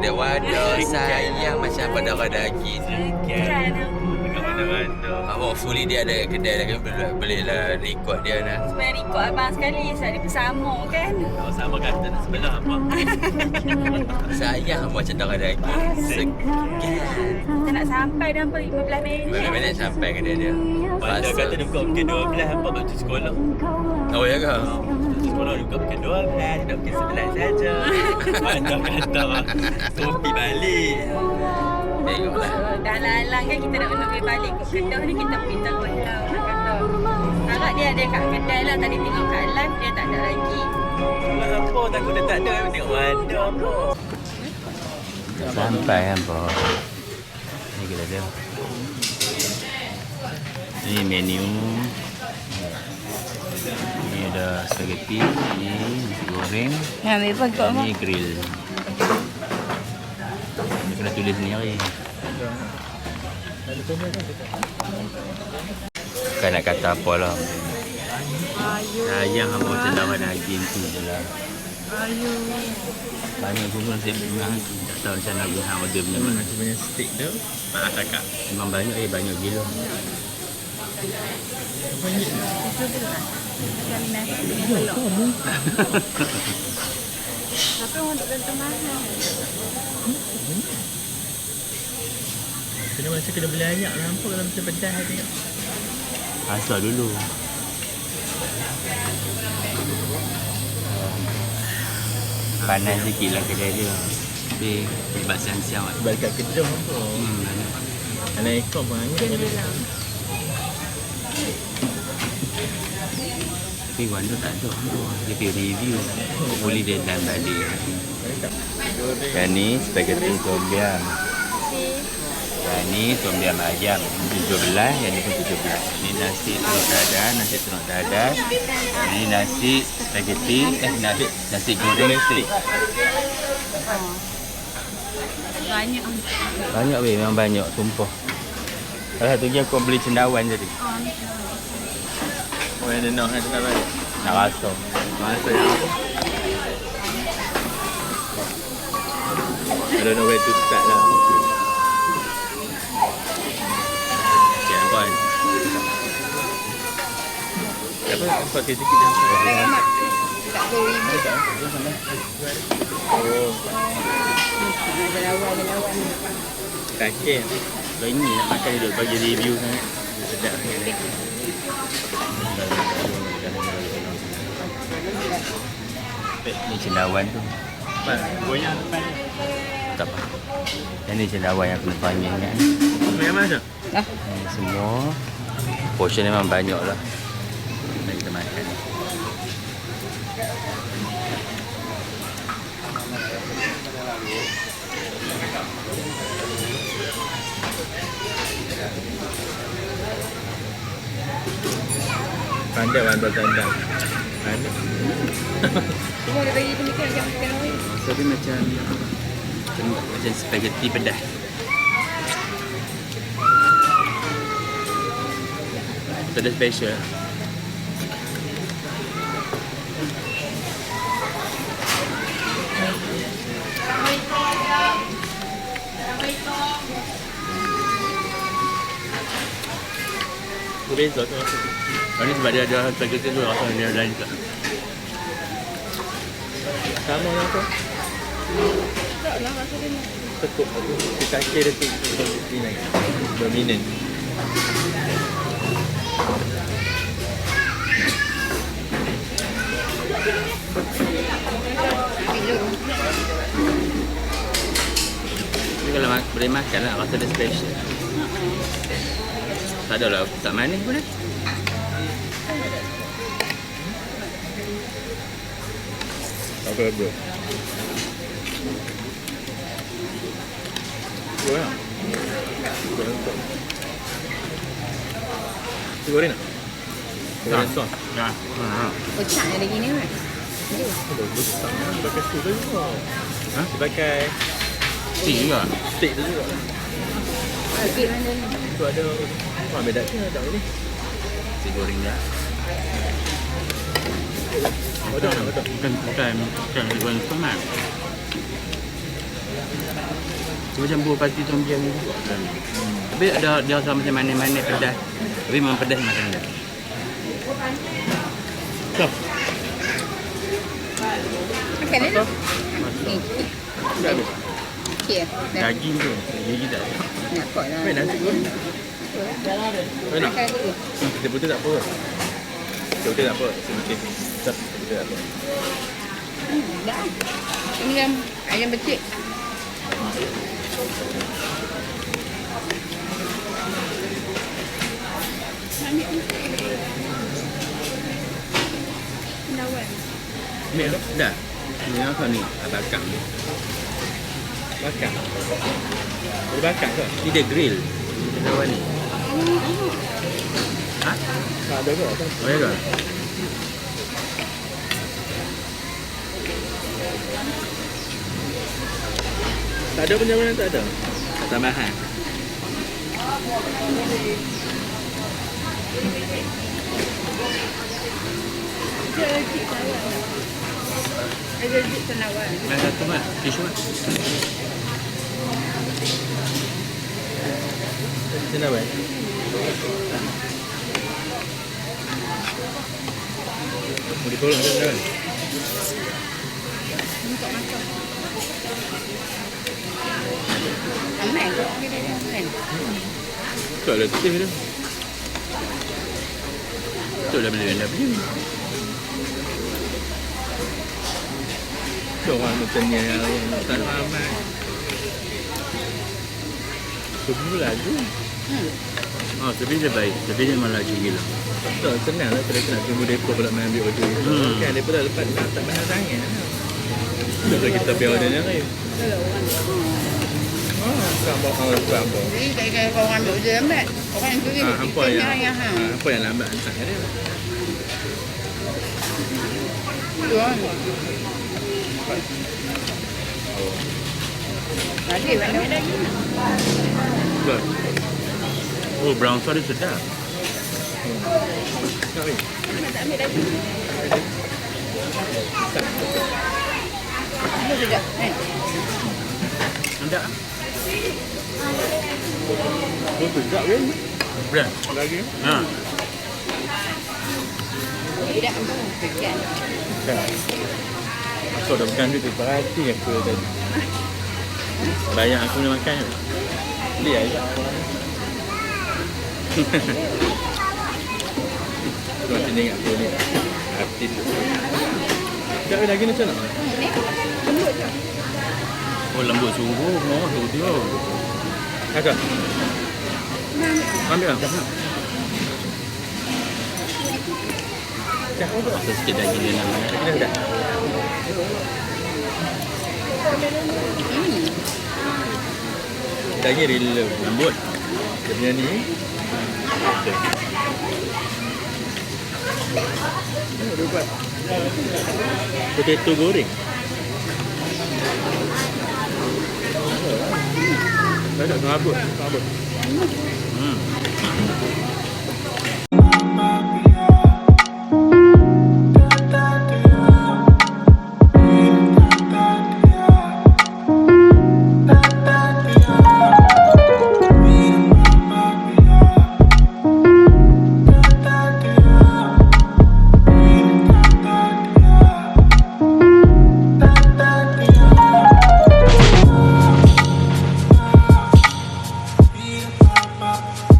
kedai wadah. Sayang macam berdarah daging. Kan Hopefully dia ada kedai lagi. Boleh lah record dia lah. supaya record abang sekali. Sebab dia bersama kan. Sama kata nak sebelah apa. Sayang macam darah daging. Segan. Kita nak sampai dalam 15 minit. Berapa minit sampai kedai dia? Pandai kata dia buka pukul 12 apa kat sekolah. Oh ya ke? Sekolah buka pukul 12, dah pukul 11 saja. Pandai kata Sopi balik. Tengoklah. Dah lalang kan kita nak pergi balik ke Kedah ni, kita pergi terus lah orang kata. Harap dia ada kat kedai lah. Tadi tengok kat live dia tak ada lagi. Lah apa takut dia tak ada. Tengok wadah apa. Sampai kan bos. Ni kedai dia. Ni menu. Ni ada spaghetti, ni nasi goreng, Ya, ambil pokok ni grill. Dia kena tulis sendiri. Bukan nak kata apa lah. Sayang apa macam darah daging tu je lah. Banyak guna saya memang tak tahu macam nak guna order punya mana. Macam punya steak tu. Maaf kakak. Memang banyak banyak gila. Tapi orang duduk dalam mahal. Kena macam kena beli ayak nampak dalam macam pedas tengok. Asal dulu. Panas sikit lah kedai dia. Tapi hebat siang-siang. Sebab kat Kedah apa. Anak ekor pun banyak. Tapi Wanda tak ada. Dia pergi review. Boleh dia dan balik. Yang ni spaghetti tom yum. Yang ni tom yum ayam 17, yang ni pun 17. Ni nasi telur dadah, nasi telur dadah. Ni nasi spaghetti, nasi goreng steak. Banyak. Banyak weh, memang banyak, sumpah. Salah satunya aku beli cendawan tadi. Oh yang dia nak balik. Nak rasa. Masa yang apa? I don't know where to start lah. Okay, Abang. Apa? Kau sikit dah. Tak tahu ibu. Oh, Ada lawan. kakek. Kau ini nak makan dia duk bagi review sangat. Sedap. Ni cendawan tu. Goyang depan. Tak apa. Yang ni cendawan yang aku panggil kan. Goyang mana? Ni semua portion memang banyak lah. Mari kita makan. Pandai bandar tandang. Pandai. Semua dia bagi pemikiran macam makan orang. So dia macam spaghetti pedas. Pedas special. Beza tu rasa. Ini sebab dia ada spaghetti tu rasa dia lain tak. Sama lah tu. Tak lah rasa dia ni. Tekuk aku. Kakek dia tu. Ini dominan. Tapi kalau boleh makan lah, rasa dia special. Tak ada lah, tak manis pun eh. Apa bro? Goreng. Goreng tak? Goreng sos. Ya. Kocak ada gini kan? Ada besar. Pakai tu juga. Ha? Dia pakai Steak juga. steak tu juga. Okey macam ni. Tu ada. Wah, beda ke tak ni? Nasi goreng dia. Betul tak? Betul. Bukan nasi goreng tomat. Macam buah pati tom yum ni. Tapi ada dia rasa macam manis-manis pedas. Tapi memang pedas macam dia. So, Makan dia tu. Ni. Okey. Dah. daging tu. Gigi tak ada. Nak kot lah. Baik nasi pun. Baik nak. Makan dulu. Kita putih tak apa. Kita putih tak apa. Sedikit. Kita putih tak apa. Dah. Ini yang ayam becik. Ambil tu? Dah. Ni apa ni? Bakar. Bakar. Dia bakar ke? Ni dia grill. Dia lawan ni. Ha? Tak ada ke? Oh ya ke? Tak ada penyamaan, tak ada. Tak tambahan. Ada jik senawar. Main satu mat. Tisu mat. Sini apa? Mau ditolong macam mana? Aman kot. Kan? Tak ada letih tu. Tak ada benda-benda macam ni. Orang macam ni yang tak ramai. Semua laju. Oh, tapi dia baik. Tapi dia memang laju gila. Tak, senang lah. Kita nak tunggu depa pula main ambil order. Kan, depa dah lepas tak banyak sangat. Kalau kita ambil ordernya kan. Sambal. Jadi kalau orang ambil order lambat. Orang yang turi. Apa yang lambat hantar dia. Tu kan. Lagi banyak lagi. Betul. Oh, brown sauce dia sedap. Tak ni. Tak ambil lagi. Itu sedap. Sedap. Oh, sedap kan? Berat. Lagi. Ha. Tidak ambil. Sekian. Aku dah makan duit tu. Perhati aku tadi. Banyak aku nak makan. Dia aja. Kau macam ni aku ni. Hati tu. Tak ada lagi macam mana? Lembut je. Oh, lembut sungguh. Oh, tu dia. Kakak. Ambil lah. Rasa sikit daging dia nak. Kita dah. Daging real Lembut. dia punya ni. Okay. Dia buat potato goreng. Tak ada serabut.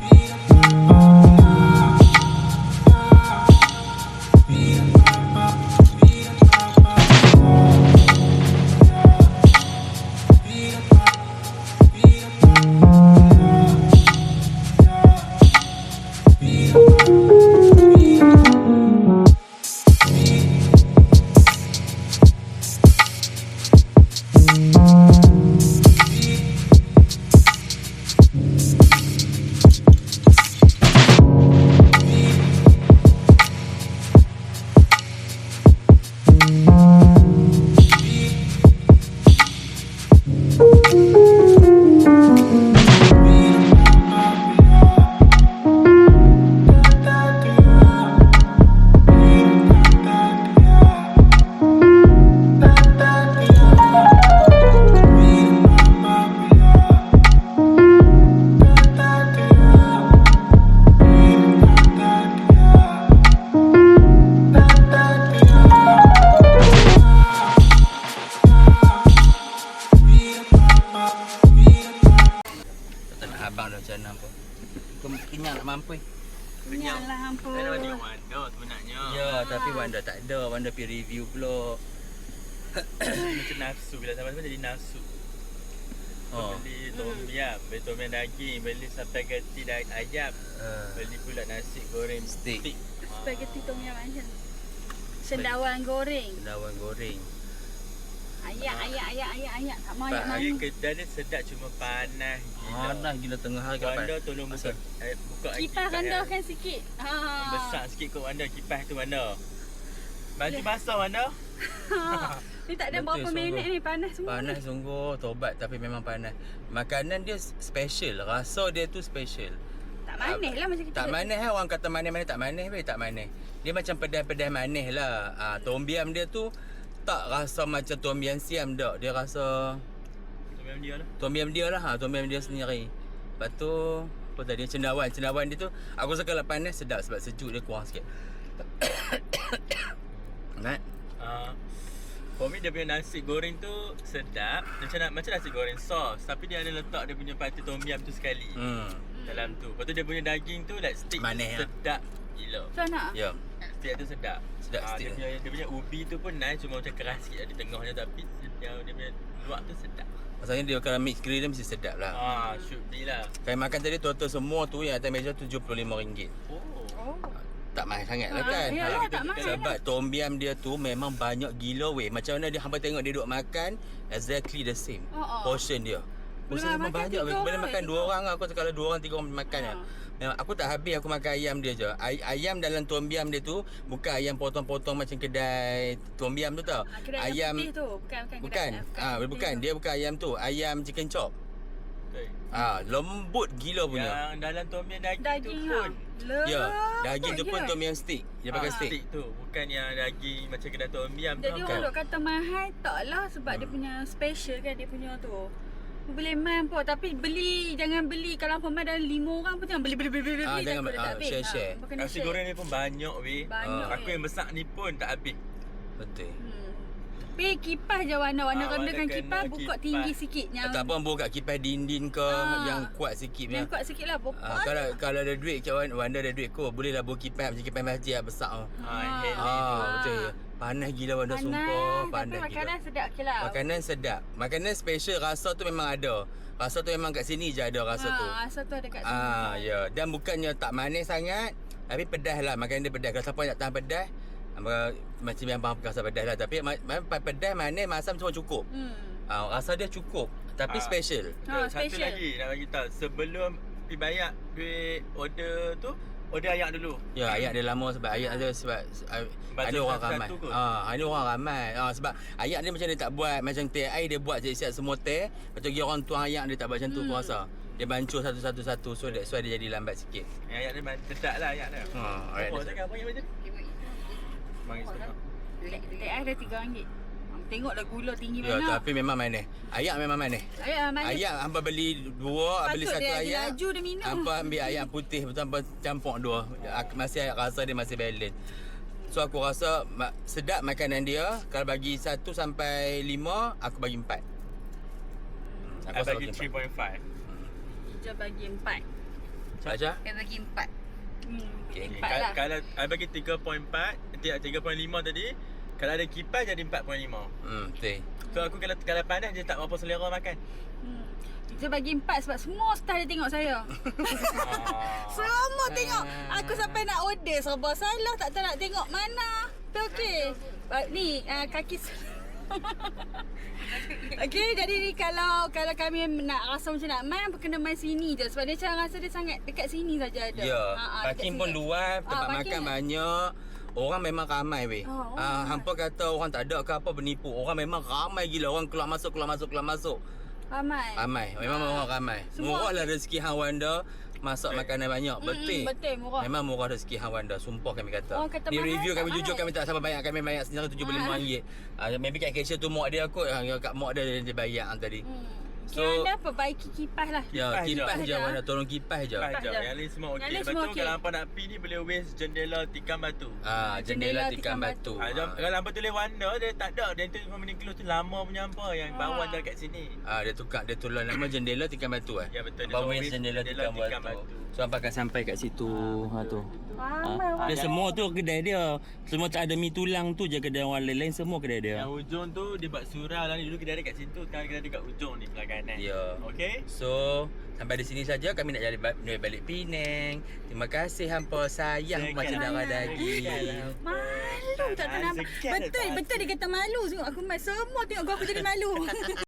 Beat Kenyang lah ampun. Saya nak tengok Wanda sebenarnya. Ya, tapi Wanda tak ada. Wanda pergi review pula. Macam nafsu. Bila sama-sama jadi nafsu. Beli tom yam, beli tom yam daging, beli spaghetti ayam, beli pula nasi goreng Steak. Spaghetti tom yum macam. Cendawan goreng. Cendawan goreng. Ayak. Tak mau ayak Hari mana. kedai ni sedap cuma panas gila. Panas gila tengah hari Wanda tolong buka Kipas rendahkan sikit. Besar sikit kot Wanda, kipas tu Wanda. Baju basah Wanda. Ni tak ada Betul, berapa sungguh. minit ni, panas semua. Panas sungguh. Tobat tapi memang panas. Makanan dia special. Rasa dia tu special. Tak manis lah macam kita. Tak manis lah. Orang kata manis-manis. Tak manis weh. Tak manis. Dia macam pedas-pedas manis lah. Tom yum dia tu tak rasa macam tom yum siam tak. Dia rasa Tom yam dia lah. tom yum dia lah. Tom yum dia sendiri. Lepas tu apa tadi? Cendawan. Cendawan dia tu aku rasa kalau panas sedap sebab sejuk dia kurang sikit. Mat? For me dia punya nasi goreng tu sedap. Macam nasi goreng sos, tapi dia ada letak dia punya pati tom yum tu sekali dalam tu. Lepas tu dia punya daging tu like steak Manis sedap gila. Macam mana? Ya. Steak tu sedap. Sedap steak. Dia punya ubi tu pun nice, cuma macam keras sikit di tengahnya, tapi yang dia punya luar tu sedap. Maksudnya dia kalau mix grill dia mesti sedap lah. Should be lah. Saya makan tadi total semua tu yang atas meja RM75. Oh. Tak mahal sangat lah kan. Yalah, tak mahal Sebab tom yum dia tu memang banyak gila weh. Macam mana dia hampa tengok dia duduk makan exactly the same. Portion dia. Portion Boleh memang makan banyak weh. 3 Boleh orang, makan 2 3 orang aku kalau 2 orang 3 orang makan lah. Memang aku tak habis aku makan ayam dia je. Ayam dalam tom yum dia tu bukan ayam potong-potong macam kedai tom yum tu tau. Kedai Ayam putih tu. bukan. Bukan. Dia bukan ayam tu. Ayam chicken chop. Lembut gila punya. Yang dalam tom yum daging tu Daging pun. Ya, daging tu pun tom yum stick. Dia pakai stick. Stick tu. Bukan yang daging macam kedai tom yum tu. Jadi orang duk kata mahal, taklah sebab dia punya special kan dia punya tu. Boleh main pun tapi jangan beli kalau pemain dalam 5 orang pun jangan beli jangan takut dia tak habis. share. Nasi goreng ni pun banyak weh. Banyak, Aku yang besar ni pun tak habis. Betul. Pergi kipas je warna Warna rendakan kena kipas buka kipas. tinggi sikit yang Tak apa buka kipas dinding ke yang kuat sikit yang punya. kuat sikit lah buka. Kalau ada duit kawan Wanda ada duit ko boleh lah buat kipas macam kipas masjid lah, besar. Betul. Panas gila Wanda sumpah. Tapi makanan sedap ke lah. Makanan sedap. Makanan special rasa tu memang ada. Rasa tu memang kat sini je ada rasa tu. Rasa tu ada kat sini. Ya. Dan bukannya tak manis sangat, tapi pedas lah. Makanan dia pedas. Kalau siapa nak tahan pedas, macam yang faham rasa pedas lah. Tapi pedas manis masam semua cukup. Rasa dia cukup. Tapi special. Satu special. lagi nak bagi tahu, sebelum pergi bayar duit order tu, order ayak dulu. Ya, ayak dia lama sebab ayak dia sebab ada orang ramai. Ada orang ramai. Sebab ayak dia macam dia tak buat macam teh air dia buat siap semua teh. Lepas tu dia orang tuang ayak dia tak buat macam tu aku rasa. Dia bancur satu-satu so that's why dia jadi lambat sikit. Ayak dia sedap lah ayak dia. Ayak Oh, dia. cakap apa yang macam? RM5.5. Teh air dah RM3. Tengoklah gula tinggi Ya, mana. tapi memang manis. Ayak memang manis. Ayak hampa beli 2, beli Patut satu dia ayak. laju dia minum. Hampa ambil ayak putih betul campur 2. Masih rasa dia masih balance. So aku rasa sedap makanan dia. Kalau bagi 1 sampai 5, aku bagi 4. Aku bagi 3.5. Dia bagi 4. Baca? Dia bagi 4. Okay. 4 lah. Kalau I bagi 3.4, 3.5 tadi, kalau ada kipas jadi 4.5. Betul. So aku kalau panas dia tak berapa selera makan. Dia bagi 4 sebab semua staff dia tengok saya. Semua tengok. Aku sampai nak order serba salah, tak tahu nak tengok mana. Tu okey. Ni kaki okey, jadi ni kalau kami nak rasa macam nak main, kena main sini je sebab dia macam rasa dia sangat dekat sini saja ada. Ya, parking pun luas, tempat makan banyak. Orang memang ramai weh. Hampa kata orang tak ada ke apa penipu. Orang memang ramai gila. Orang keluar masuk. Ramai. Memang orang ramai. Murah lah rezeki hang Wanda. Masak makanan banyak. Betul. Betul, murah. Memang murah rezeki hang Wanda. Sumpah kami kata. Orang kata Ni mahal, review tak kami jujur mahal. kami tak sabar bayar. Kami bayar sendiri RM75. Maybe kat cashier tu mak dia kot. Kat mak dia bayar tadi. So, ada apa? Baiki kipas lah. Ya, kipas je je. mana tolong kipas je. Kipas je. je. Yang lain semua okey. Yang lain Lepas semua tu okey. kalau hampa nak pi ni boleh waste jendela tikam batu. Jendela tikam batu. Kalau hampa tulis warna dia tak ada. Dia tu Meaning Close tu lama punya hampa yang bawah dah kat sini. Dia tukar, dia tulis nama jendela tikam batu Ya, betul. Dia Bawah tulis jendela tikam batu. So hampa akan sampai kat situ. Tu. Dia semua tu kedai dia. Semua tak ada mi tulang tu je kedai orang lain semua kedai dia. Yang ujung tu dia buat surau lah ni. Dulu kedai dia kat situ, sekarang kedai dia kat ujung ni belah kanan. Ya. Okey? So sampai di sini saja kami nak jalan balik Penang. Terima kasih hampa sayang macam darah daging. Malu tak nampak. Betul dia kata malu. Semua aku semua tengok kau aku jadi malu.